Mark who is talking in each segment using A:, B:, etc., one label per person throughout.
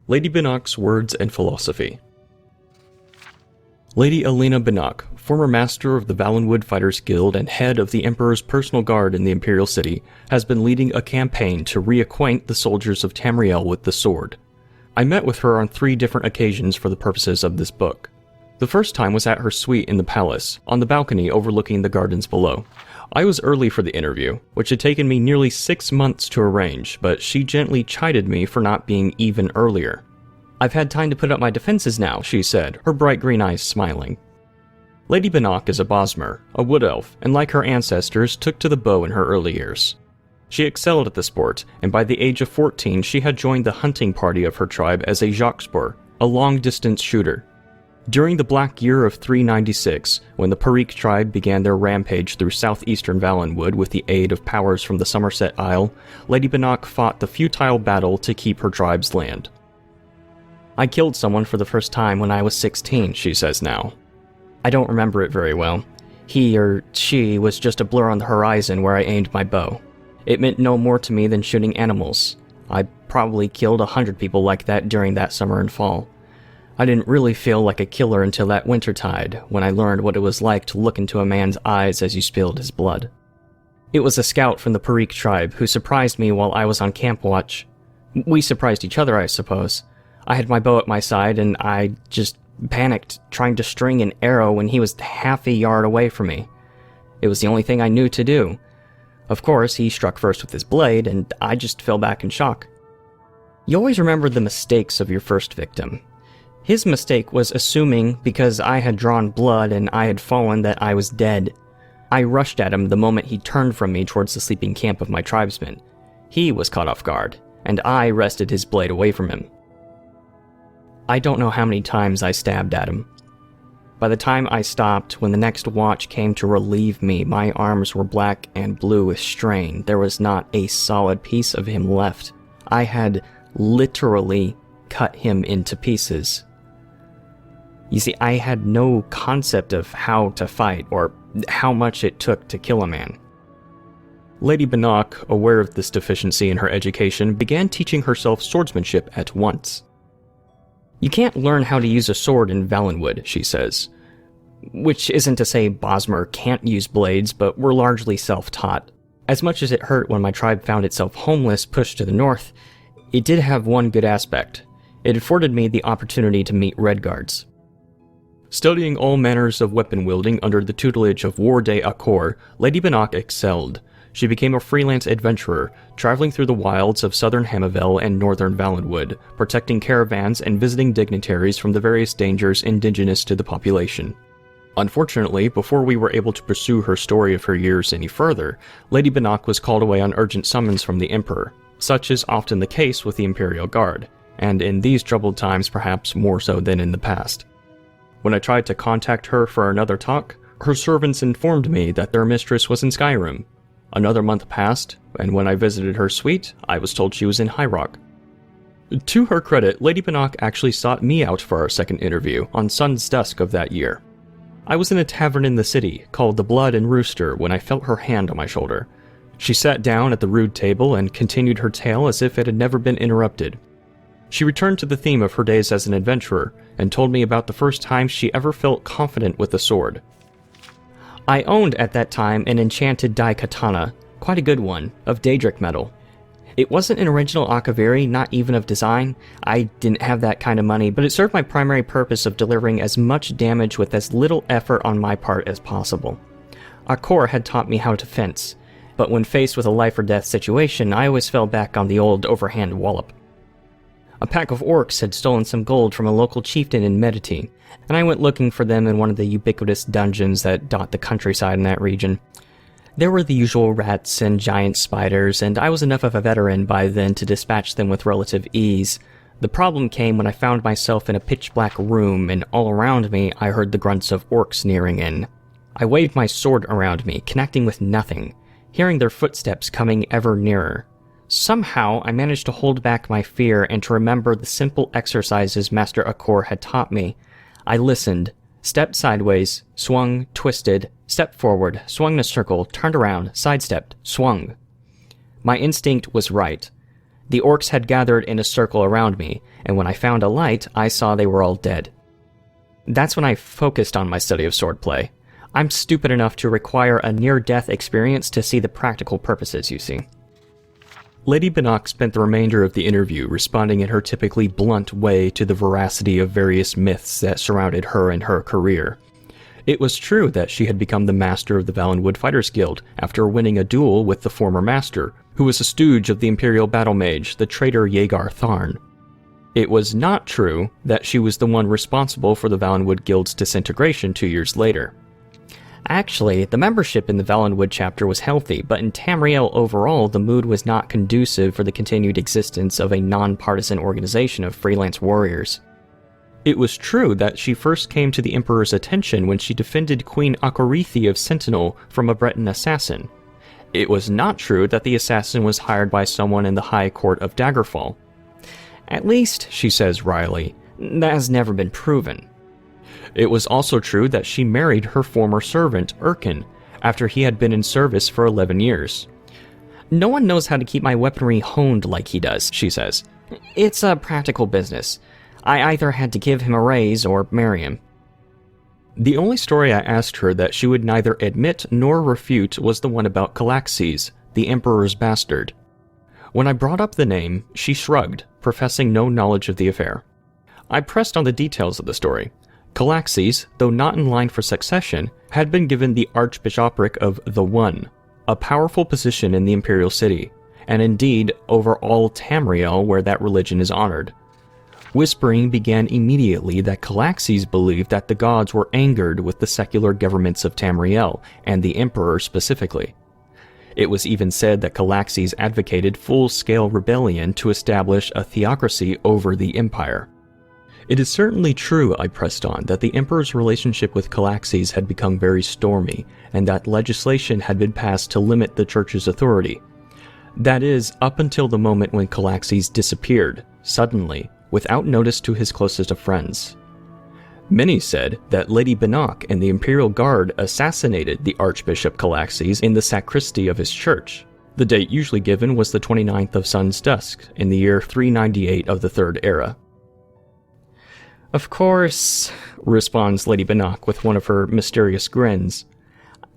A: Lady Benoch's Words and Philosophy. Lady Elena Benoch, former master of the Valenwood Fighters Guild and head of the Emperor's personal guard in the Imperial City, has been leading a campaign to reacquaint the soldiers of Tamriel with the sword. I met with her on 3 different occasions for the purposes of this book. The first time was at her suite in the palace, on the balcony overlooking the gardens below. I was early for the interview, which had taken me nearly 6 months to arrange, but she gently chided me for not being even earlier. "I've had time to put up my defenses now," she said, her bright green eyes smiling. Lady Benoch is a Bosmer, a wood elf, and like her ancestors, took to the bow in her early years. She excelled at the sport, and by the age of 14 she had joined the hunting party of her tribe as a Jagdspur, a long-distance shooter. During the Black Year of 396, when the Parik tribe began their rampage through southeastern Valenwood with the aid of powers from the Somerset Isle, Lady Benoch fought the futile battle to keep her tribe's land. "I killed someone for the first time when I was 16, she says now. "I don't remember it very well. He or she was just a blur on the horizon where I aimed my bow. It meant no more to me than shooting animals. I probably killed 100 people like that during that summer and fall. I didn't really feel like a killer until that wintertide, when I learned what it was like to look into a man's eyes as you spilled his blood. It was a scout from the Parik tribe who surprised me while I was on camp watch. We surprised each other, I suppose. I had my bow at my side, and I just panicked, trying to string an arrow when he was half a yard away from me. It was the only thing I knew to do. Of course, he struck first with his blade, and I just fell back in shock." You always remember the mistakes of your first victim. His mistake was assuming because I had drawn blood and I had fallen that I was dead. I rushed at him the moment he turned from me towards the sleeping camp of my tribesmen. He was caught off guard, and I wrested his blade away from him. I don't know how many times I stabbed at him. By the time I stopped, when the next watch came to relieve me, my arms were black and blue with strain. There was not a solid piece of him left. I had literally cut him into pieces. You see, I had no concept of how to fight or how much it took to kill a man. Lady Benoch, aware of this deficiency in her education, began teaching herself swordsmanship at once. "You can't learn how to use a sword in Valenwood," she says. Which isn't to say Bosmer can't use blades, but we're largely self-taught. As much as it hurt when my tribe found itself homeless pushed to the north, it did have one good aspect. It afforded me the opportunity to meet Redguards. Studying all manners of weapon-wielding under the tutelage of Warday Akor, Lady Benoch excelled. She became a freelance adventurer, traveling through the wilds of southern Hammerfell and northern Valenwood, protecting caravans and visiting dignitaries from the various dangers indigenous to the population. Unfortunately, before we were able to pursue her story of her years any further, Lady Benoch was called away on urgent summons from the Emperor. Such is often the case with the Imperial Guard, and in these troubled times perhaps more so than in the past. When I tried to contact her for another talk, her servants informed me that their mistress was in Skyrim. Another month passed, and when I visited her suite, I was told she was in High Rock. To her credit, Lady Benoch actually sought me out for our second interview on sun's dusk of that year. I was in a tavern in the city, called the Blood and Rooster, when I felt her hand on my shoulder. She sat down at the rude table and continued her tale as if it had never been interrupted. She returned to the theme of her days as an adventurer, and told me about the first time she ever felt confident with a sword. "I owned at that time an enchanted dai katana, quite a good one, of Daedric metal. It wasn't an original akaviri, not even of design. I didn't have that kind of money, but it served my primary purpose of delivering as much damage with as little effort on my part as possible. Akor had taught me how to fence, but when faced with a life-or-death situation, I always fell back on the old overhand wallop. A pack of orcs had stolen some gold from a local chieftain in Medity, and I went looking for them in one of the ubiquitous dungeons that dot the countryside in that region. There were the usual rats and giant spiders, and I was enough of a veteran by then to dispatch them with relative ease. The problem came when I found myself in a pitch-black room, and all around me I heard the grunts of orcs nearing in. I waved my sword around me, connecting with nothing, hearing their footsteps coming ever nearer. Somehow, I managed to hold back my fear and to remember the simple exercises Master Akor had taught me. I listened, stepped sideways, swung, twisted, stepped forward, swung in a circle, turned around, sidestepped, swung. My instinct was right.
B: The orcs had gathered in a circle around me, and when I found a light, I saw they were all dead. That's when I focused on my study of swordplay. I'm stupid enough to require a near-death experience to see the practical purposes, you see.
A: Lady Benoch spent the remainder of the interview responding in her typically blunt way to the veracity of various myths that surrounded her and her career. It was true that she had become the master of the Valenwood Fighters Guild after winning a duel with the former master, who was a stooge of the Imperial battle mage, the traitor Yeagar Tharn. It was not true that she was the one responsible for the Valenwood Guild's disintegration 2 years later.
B: Actually, the membership in the Valenwood chapter was healthy, but in Tamriel overall, the mood was not conducive for the continued existence of a non-partisan organization of freelance warriors.
A: It was true that she first came to the Emperor's attention when she defended Queen Akorithi of Sentinel from a Breton assassin. It was not true that the assassin was hired by someone in the High Court of Daggerfall.
B: At least, she says wryly, that has never been proven.
A: It was also true that she married her former servant, Erkin, after he had been in service for 11 years.
B: No one knows how to keep my weaponry honed like he does, she says. It's a practical business. I either had to give him a raise or marry him.
A: The only story I asked her that she would neither admit nor refute was the one about Calaxes, the Emperor's bastard. When I brought up the name, she shrugged, professing no knowledge of the affair. I pressed on the details of the story. Calaxes, though not in line for succession, had been given the Archbishopric of the One, a powerful position in the Imperial City, and indeed over all Tamriel where that religion is honored. Whispering began immediately that Calaxes believed that the gods were angered with the secular governments of Tamriel, and the Emperor specifically. It was even said that Calaxes advocated full-scale rebellion to establish a theocracy over the Empire. It is certainly true, I pressed on, that the Emperor's relationship with Calaxes had become very stormy, and that legislation had been passed to limit the Church's authority. That is, up until the moment when Calaxes disappeared, suddenly, without notice to his closest of friends. Many said that Lady Benoch and the Imperial Guard assassinated the Archbishop Calaxes in the sacristy of his church. The date usually given was the 29th of Sun's Dusk, in the year 398 of the Third Era.
B: Of course, responds Lady Benoch with one of her mysterious grins.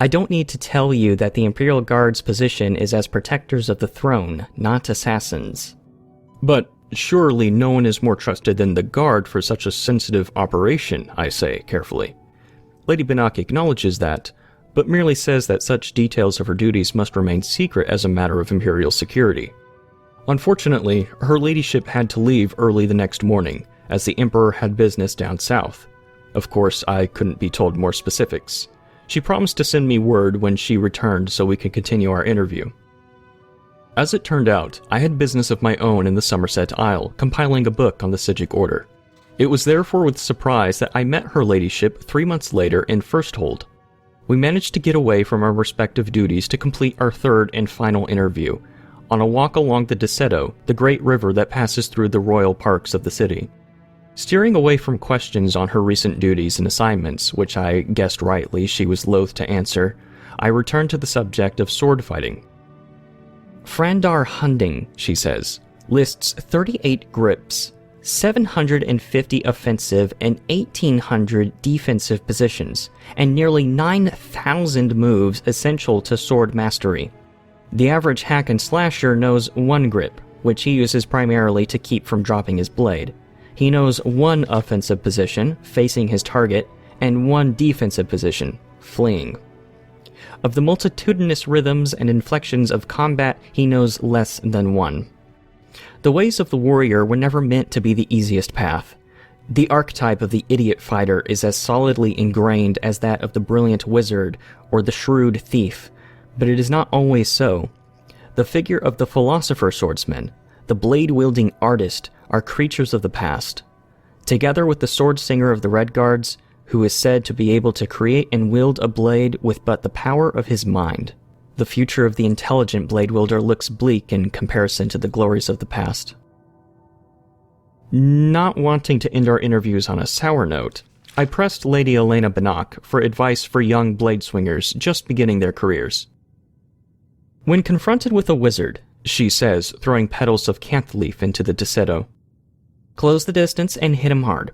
B: I don't need to tell you that the Imperial Guard's position is as protectors of the throne, not assassins.
A: But surely no one is more trusted than the Guard for such a sensitive operation, I say carefully. Lady Benoch acknowledges that, but merely says that such details of her duties must remain secret as a matter of Imperial security. Unfortunately, her ladyship had to leave early the next morning, as the Emperor had business down south. Of course, I couldn't be told more specifics. She promised to send me word when she returned so we could continue our interview. As it turned out, I had business of my own in the Somerset Isle, compiling a book on the Sigic Order. It was therefore with surprise that I met her ladyship 3 months later in Firsthold. We managed to get away from our respective duties to complete our third and final interview, on a walk along the Deseto, the great river that passes through the royal parks of the city. Steering away from questions on her recent duties and assignments, which I guessed rightly she was loath to answer, I returned to the subject of sword fighting.
B: Frandar Hunding, she says, lists 38 grips, 750 offensive and 1,800 defensive positions, and nearly 9,000 moves essential to sword mastery. The average hack and slasher knows one grip, which he uses primarily to keep from dropping his blade. He knows one offensive position, facing his target, and one defensive position, fleeing. Of the multitudinous rhythms and inflections of combat, he knows less than one. The ways of the warrior were never meant to be the easiest path. The archetype of the idiot fighter is as solidly ingrained as that of the brilliant wizard or the shrewd thief, but it is not always so. The figure of the philosopher swordsman, the blade-wielding artist, are creatures of the past. Together with the sword singer of the Red Guards, who is said to be able to create and wield a blade with but the power of his mind, the future of the intelligent blade wielder looks bleak in comparison to the glories of the past. Not wanting to end our interviews on a sour note, I pressed Lady Elena Benoch for advice for young blade swingers just beginning their careers. When confronted with a wizard,
A: she says, throwing petals of canth leaf into the Dissetto.
B: Close the distance and hit him hard.